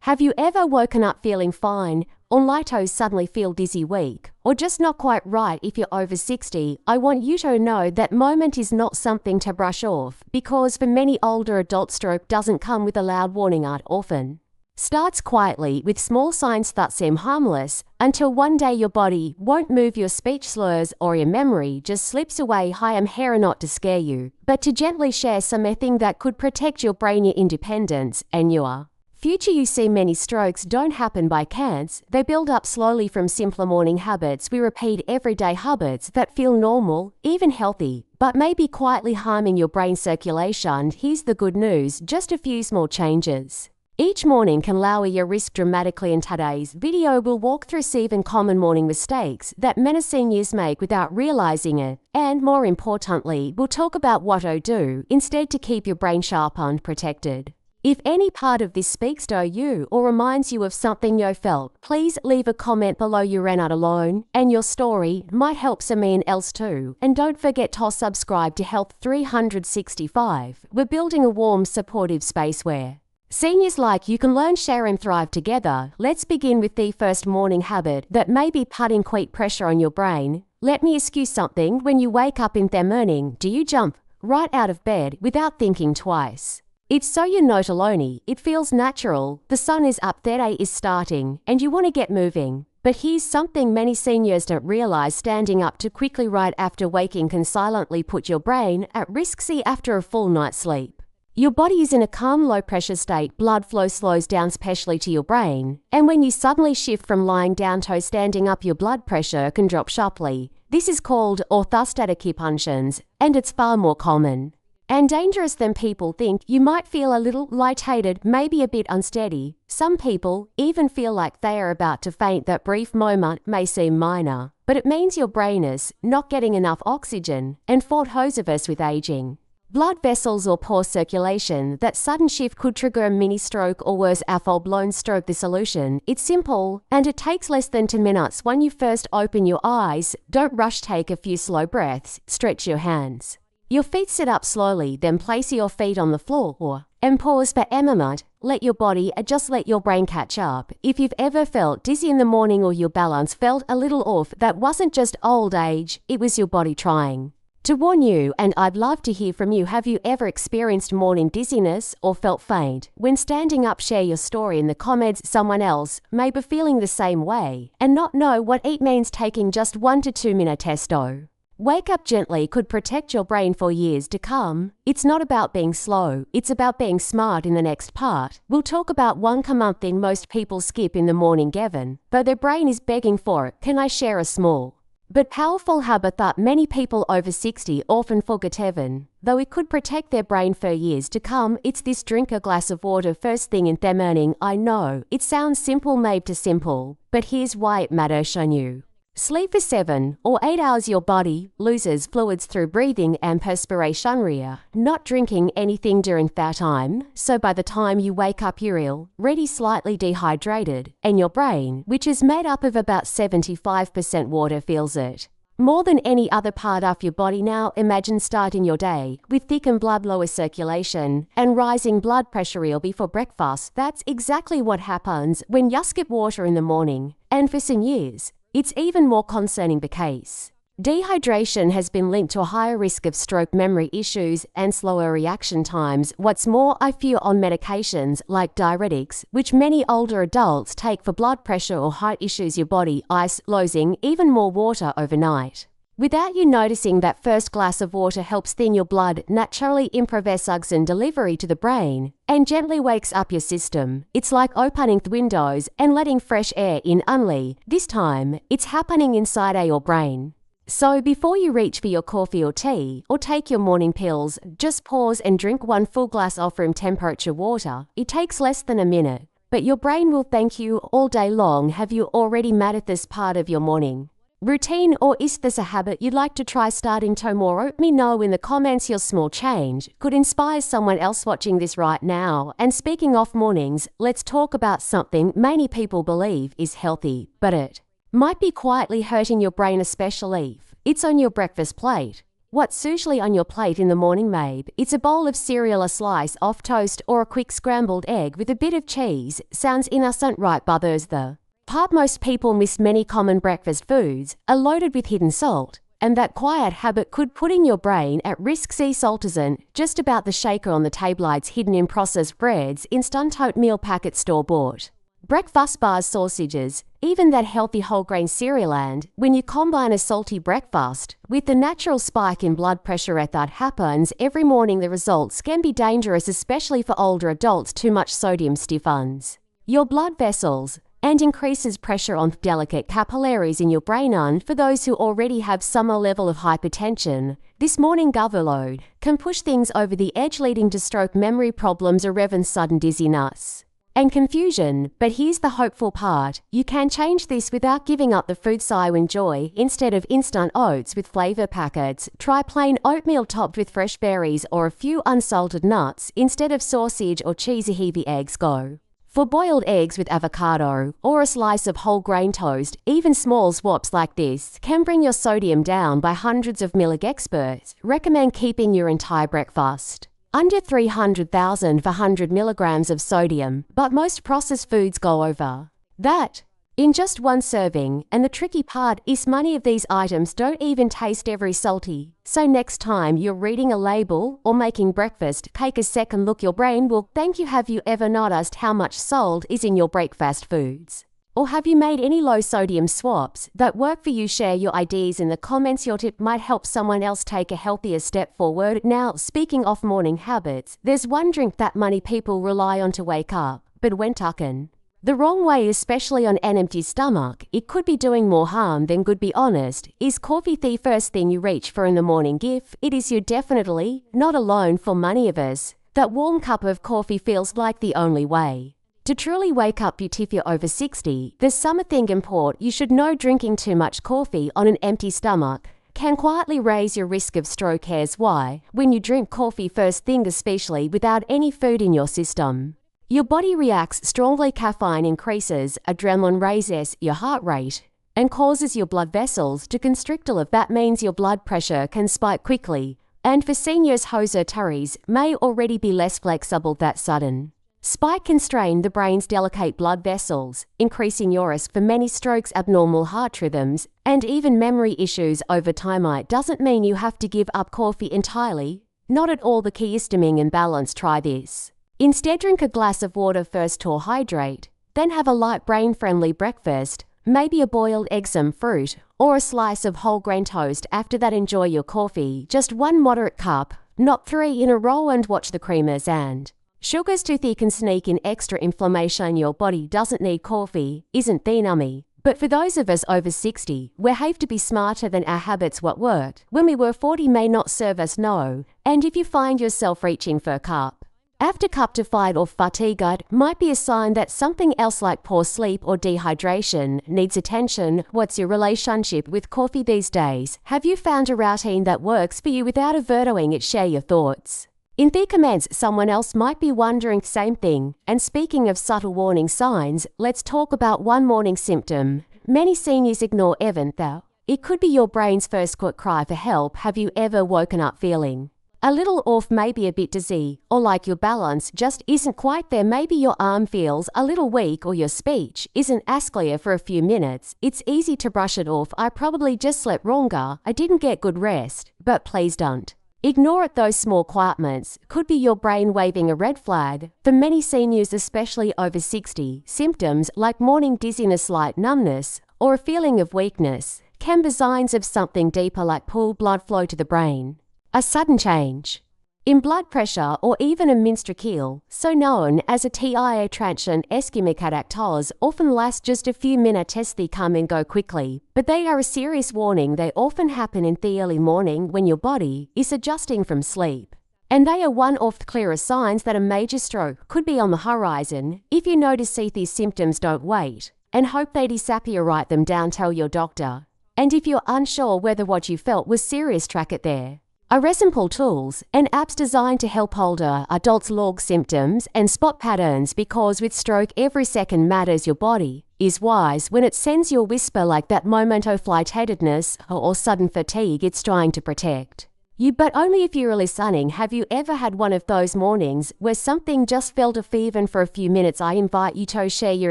Have you ever woken up feeling fine, or lightos suddenly feel dizzy weak, or just not quite right if you're over 60? I want you to know that moment is not something to brush off, because for many older adults, stroke doesn't come with a loud warning art often. Starts quietly with small signs that seem harmless, until one day your body won't move, your speech slurs, or your memory just slips away. Hi, I'm here not to scare you, but to gently share something that could protect your brain, your independence, and your future. You see, many strokes don't happen by chance. They build up slowly from simpler morning habits we repeat, everyday habits that feel normal, even healthy, but may be quietly harming your brain circulation. Here's the good news: just a few small changes each morning can lower your risk dramatically. In today's video, we'll walk through 7 common morning mistakes that many seniors make without realizing it, and more importantly, we'll talk about what to do instead to keep your brain sharp and protected. If any part of this speaks to you or reminds you of something you felt, please leave a comment below. You ran out alone, and your story might help someone else too. And don't forget to subscribe to Health 365. We're building a warm, supportive space where seniors like you can learn, share, and thrive together. Let's begin with the first morning habit that may be putting quite pressure on your brain. Let me ask you something. When you wake up in the morning, do you jump right out of bed without thinking twice? If so, you're not alone. It feels natural. The sun is up, the day is starting, and you want to get moving. But here's something many seniors don't realize: standing up too quickly right after waking can silently put your brain at risk. See, after a full night's sleep, your body is in a calm, low-pressure state. Blood flow slows down, especially to your brain. And when you suddenly shift from lying down to standing up, your blood pressure can drop sharply. This is called orthostatic hypotension, and it's far more common and dangerous than people think. You might feel a little lightheaded, maybe a bit unsteady. Some people even feel like they are about to faint. That brief moment may seem minor, but it means your brain is not getting enough oxygen. And for those of us with aging blood vessels or poor circulation, that sudden shift could trigger a mini stroke, or worse, a full-blown stroke. The solution: it's simple, and it takes less than 10 minutes. When you first open your eyes, don't rush. Take a few slow breaths. Stretch your hands, your feet. Sit up slowly, then place your feet on the floor and pause for a moment. Let your body adjust, let your brain catch up. If you've ever felt dizzy in the morning or your balance felt a little off, that wasn't just old age, it was your body trying to warn you. And I'd love to hear from you. Have you ever experienced morning dizziness or felt faint when standing up? Share your story in the comments. Someone else may be feeling the same way and not know what it means. Taking just 1 to 2 minute testo wake up gently could protect your brain for years to come. It's not about being slow, it's about being smart. In the next part, we'll talk about one common thing most people skip in the morning, Gavin, but their brain is begging for it. Can I share a small but powerful habit that many people over 60 often forget, even though it could protect their brain for years to come? It's this: drink a glass of water first thing in the morning. I know it sounds simple, maybe simple, but here's why it matters on you. Sleep for 7 or 8 hours. Your body loses fluids through breathing and perspiration. Not drinking anything during that time, so by the time you wake up, you're already slightly dehydrated, and your brain, which is made up of about 75% water, feels it more than any other part of your body. Now imagine starting your day with thickened blood, lower circulation, and rising blood pressure before breakfast. That's exactly what happens when you skip water in the morning, and for some years it's even more concerning. The case: dehydration has been linked to a higher risk of stroke, memory issues, and slower reaction times. What's more, I fear on medications like diuretics, which many older adults take for blood pressure or heart issues, your body is losing even more water overnight without you noticing. That first glass of water helps thin your blood, naturally improves oxygen delivery to the brain, and gently wakes up your system. It's like opening the windows and letting fresh air in. Only this time, it's happening inside your brain. So before you reach for your coffee or tea, or take your morning pills, just pause and drink 1 full glass of room temperature water. It takes less than a minute, but your brain will thank you all day long. Have you already made this part of your morning routine, or is this a habit you'd like to try starting tomorrow? Let me know in the comments. Your small change could inspire someone else watching this right now. And speaking of mornings, let's talk about something many people believe is healthy, but it might be quietly hurting your brain, especially if it's on your breakfast plate. What's usually on your plate in the morning, maybe? It's a bowl of cereal, a slice of toast, or a quick scrambled egg with a bit of cheese. Sounds innocent, right? But there's the part most people miss. Many common breakfast foods are loaded with hidden salt, and that quiet habit could put in your brain at risk. See salt isn't just about the shaker on the table. It's hidden in processed breads, instant oatmeal packets, store-bought breakfast bars, sausages, even that healthy whole grain cereal. And when you combine a salty breakfast with the natural spike in blood pressure that happens every morning, the results can be dangerous, especially for older adults. Too much sodium stiffens your blood vessels and increases pressure on delicate capillaries in your brain. And for those who already have some level of hypertension, this morning overload can push things over the edge, leading to stroke, memory problems, or even sudden dizziness and confusion. But here's the hopeful part. You can change this without giving up the foods you enjoy. Instead of instant oats with flavor packets, try plain oatmeal topped with fresh berries or a few unsalted nuts. Instead of sausage or cheesy heavy eggs, go for boiled eggs with avocado or a slice of whole grain toast. Even small swaps like this can bring your sodium down by hundreds of milligrams. Experts recommend keeping your entire breakfast under 300,000 for 100 milligrams of sodium, but most processed foods go over that in just one serving. And the tricky part is many of these items don't even taste very salty. So next time you're reading a label or making breakfast, take a second look. Your brain will thank you. Have you ever noticed how much salt is in your breakfast foods? Or have you made any low sodium swaps that work for you? Share your ideas in the comments. Your tip might help someone else take a healthier step forward. Now, speaking of morning habits, there's one drink that many people rely on to wake up, but when taken the wrong way, especially on an empty stomach, it could be doing more harm than good. Be honest, is coffee the first thing you reach for in the morning? If it is, you're definitely not alone. For many of us, that warm cup of coffee feels like the only way to truly wake up. If you're over 60, there's something important you should know. Drinking too much coffee on an empty stomach can quietly raise your risk of stroke. Here's why. When you drink coffee first thing, especially without any food in your system, your body reacts strongly. Caffeine increases adrenaline, raises your heart rate, and causes your blood vessels to constrict. That means your blood pressure can spike quickly. And for seniors, whose arteries may already be less flexible, that sudden spike can strain the brain's delicate blood vessels, increasing your risk for many strokes, abnormal heart rhythms, and even memory issues over time. It doesn't mean you have to give up coffee entirely. Not at all. The key is timing and balance. Try this. Instead, drink a glass of water first to hydrate, then have a light brain-friendly breakfast, maybe a boiled egg, some fruit, or a slice of whole grain toast. After that, enjoy your coffee, just one moderate cup, not 3 in a row, and watch the creamers and sugars too thick can sneak in extra inflammation. Your body doesn't need coffee, isn't the nummy. But for those of us over 60, we have to be smarter than our habits. What worked when we were 40 may not serve us now. And if you find yourself reaching for a cup after cup to fight off fatigue, it might be a sign that something else like poor sleep or dehydration needs attention. What's your relationship with coffee these days? Have you found a routine that works for you without overdoing it? Share your thoughts in the comments. Someone else might be wondering the same thing. And speaking of subtle warning signs, let's talk about one morning symptom many seniors ignore. Even though it could be your brain's first quick cry for help. Have you ever woken up feeling a little off, maybe a bit dizzy, or like your balance just isn't quite there? Maybe your arm feels a little weak or your speech isn't as clear for a few minutes. It's easy to brush it off. I probably just slept wronger. I didn't get good rest. But please don't ignore it. Those small quiet moments could be your brain waving a red flag. For many seniors, especially over 60, symptoms like morning dizziness, light numbness, or a feeling of weakness can be signs of something deeper, like poor blood flow to the brain, a sudden change in blood pressure, or even a minstrel, so known as a TIA transient ischemic attack, often last just a few minutes. They come and go quickly, but they are a serious warning. They often happen in the early morning when your body is adjusting from sleep, and they are one of the clearest signs that a major stroke could be on the horizon. If you notice these symptoms, don't wait and hope they disappear. Write them down, tell your doctor. And if you're unsure whether what you felt was serious, track it. There are simple tools and apps designed to help older adults log symptoms and spot patterns, because with stroke every second matters. Your body is wise when it sends you a whisper like that moment of lightheadedness or sudden fatigue. It's trying to protect But only if you're really sunning. Have you ever had one of those mornings where something just felt off even for a few minutes? I invite you to share your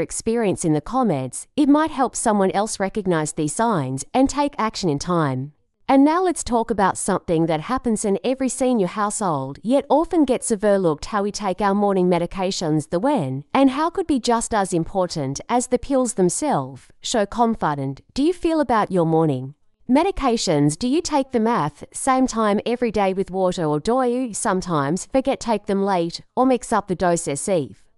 experience in the comments. It might help someone else recognize these signs and take action in time. And now let's talk about something that happens in every senior household, yet often gets overlooked: how we take our morning medications, the when, and how could be just as important as the pills themselves. So confident do you feel about your morning medications? Do you take them at same time every day with water, or do you sometimes forget, take them late, or mix up the doses?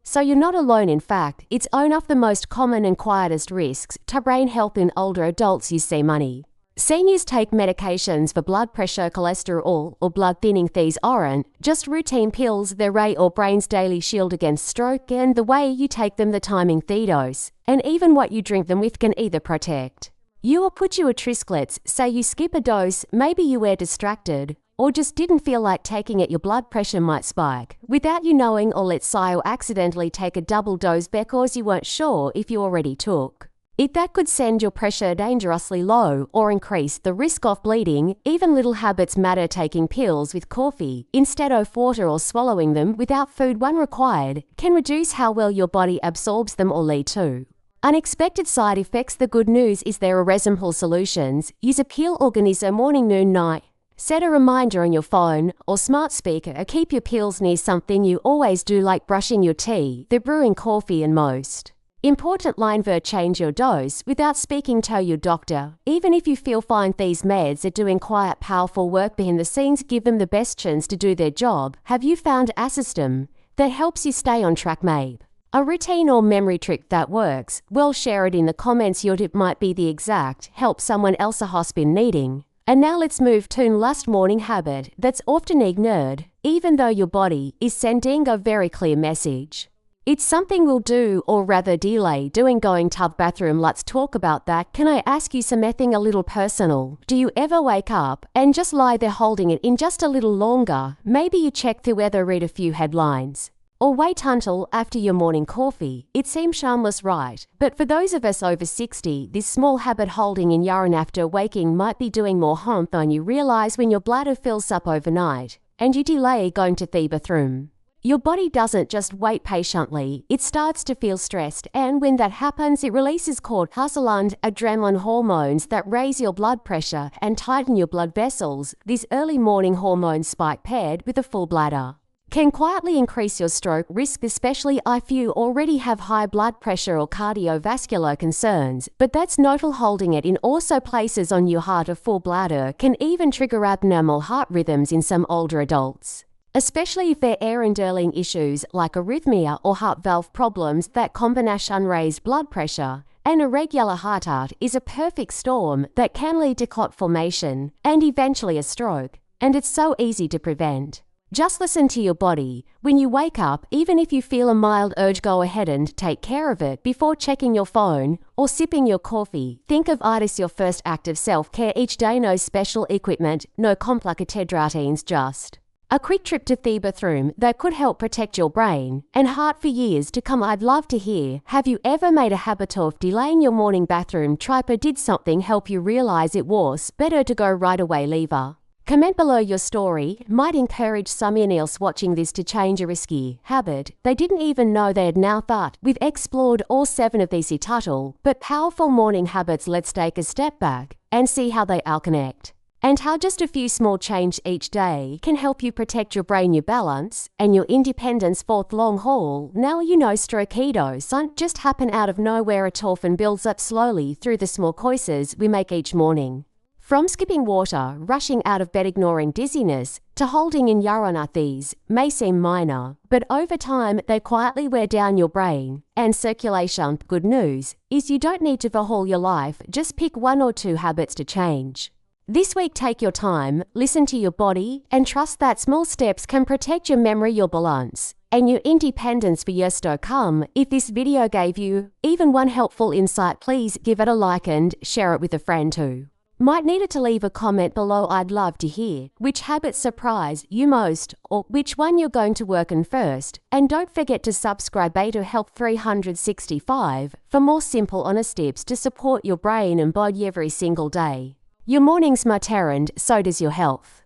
So you're not alone. In fact, it's one of the most common and quietest risks to brain health in older adults. You see, money. Seniors take medications for blood pressure, cholesterol, or blood thinning. These aren't just routine pills, they're your brain's daily shield against stroke, and the way you take them, the timing, the dose, and even what you drink them with can either protect you or put you at risk. Say you skip a dose, maybe you were distracted, or just didn't feel like taking it. Your blood pressure might spike without you knowing, or let's say you accidentally take a double dose because you weren't sure if you already took it. That could send your pressure dangerously low or increase the risk of bleeding. Even little habits matter. Taking pills with coffee instead of water, or swallowing them without food when required, can reduce how well your body absorbs them or lead to unexpected side effects. The good news is there are simple solutions. Use a pill organism morning, noon, night. Set a reminder on your phone or smart speaker, or keep your pills near something you always do, like brushing your teeth, the brewing coffee, and most important line, change your dose without speaking to your doctor. Even if you feel fine, these meds are doing quiet, powerful work behind the scenes. Give them the best chance to do their job. Have you found a system that helps you stay on track? Maybe a routine or memory trick that works? Well, share it in the comments. Your tip might be the exact help someone else has been needing. And now let's move to an last morning habit that's often ignored, even though your body is sending a very clear message. It's something we'll do, or rather delay doing: going to the bathroom. Let's talk about that. Can I ask you something a little personal? Do you ever wake up and just lie there holding it in just a little longer? Maybe you check the weather, read a few headlines, or wait until after your morning coffee. It seems harmless, right? But for those of us over 60, this small habit, holding in urine after waking, might be doing more harm than you realize. When your bladder fills up overnight and you delay going to the bathroom, your body doesn't just wait patiently, it starts to feel stressed, and when that happens, it releases cortisol and adrenaline hormones that raise your blood pressure and tighten your blood vessels. This early morning hormone spike, paired with a full bladder, can quietly increase your stroke risk, especially if you already have high blood pressure or cardiovascular concerns. But that's notable. Holding it in also places on your heart. A full bladder can even trigger abnormal heart rhythms in some older adults, especially if there are underlying issues like arrhythmia or heart valve problems. That combination, raised blood pressure and irregular heart rate, is a perfect storm that can lead to clot formation and eventually a stroke. And it's so easy to prevent. Just listen to your body. When you wake up, even if you feel a mild urge, go ahead and take care of it before checking your phone or sipping your coffee. Think of it as your first act of self-care each day. No special equipment, no complicated routines, just a quick trip to the bathroom that could help protect your brain and heart for years to come. I'd love to hear, have you ever made a habit of delaying your morning bathroom trip, or did something help you realize it was better to go right away? Leave a comment below. Your story might encourage someone else watching this to change a risky habit they didn't even know they had. Now that we've explored all 7 of these subtle but powerful morning habits, let's take a step back and see how they all connect, and how just a few small changes each day can help you protect your brain, your balance, and your independence for the long haul. Now you know strokedos don't just happen out of nowhere. It often builds up slowly through the small choices we make each morning. From skipping water, rushing out of bed, ignoring dizziness, to holding in urine. These may seem minor, but over time they quietly wear down your brain and circulation. Good news is you don't need to overhaul your life, just pick 1 or 2 habits to change. This week, take your time, listen to your body, and trust that small steps can protect your memory, your balance, and your independence for years to come. If this video gave you even one helpful insight, please give it a like and share it with a friend too. Might need it to leave a comment below. I'd love to hear which habit surprised you most, or which one you're going to work on first. And don't forget to subscribe to Help 365 for more simple, honest tips to support your brain and body every single day. Your mornings matter, and so does your health.